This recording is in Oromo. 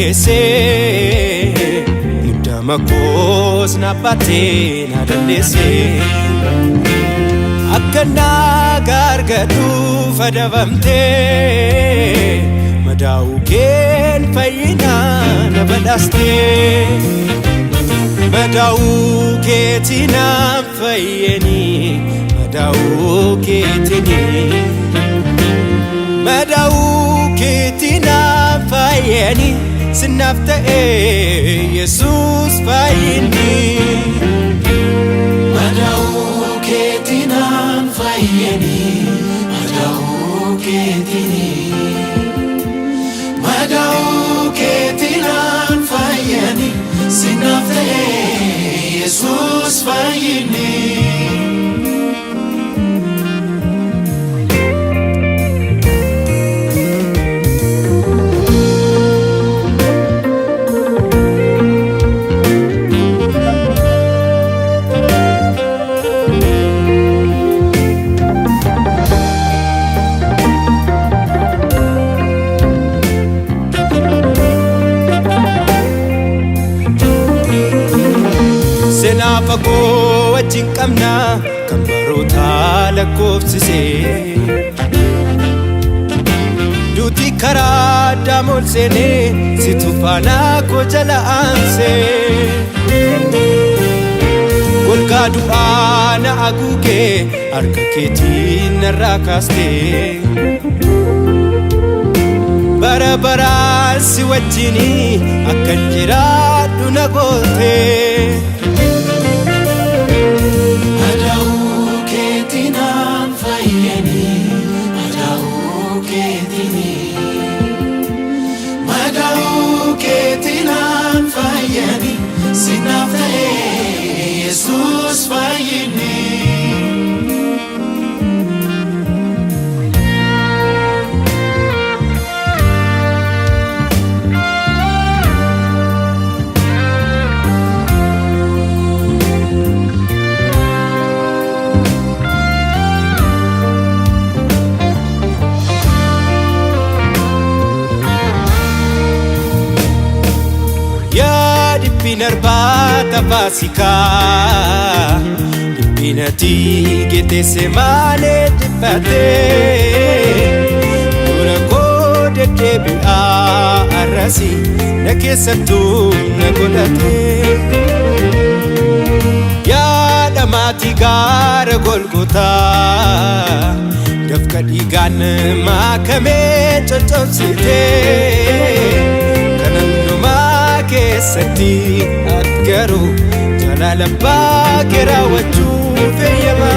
Kese mudama kos na bate na dandese akana gargadu fadavamte madau ken fayina na badaste madau ketina fayeni madau ketini madau ketina fayeni سنفت يسوس فايني مدعوك تنام فايني مدعوك تني مدعوك تنام فايني سنفت يسوس فايني Fagoo wajjin qabna kan baroota lakkoofsisee duuti karaa daamol seenee situ faana koo jala aansee golgaa du'aa na haguugee harka keetiin narraa kaastee bara baraan si wajjini akkan jiraadhu na gootee Jesus fayini Ya dipinarbata pasika dipinati gete semane dipate Dura kode debi arasi nakesatu nagodate Ya damati gara golgota dafka digan makame chochosite Sati atgaru jalala bakira wajhu feyama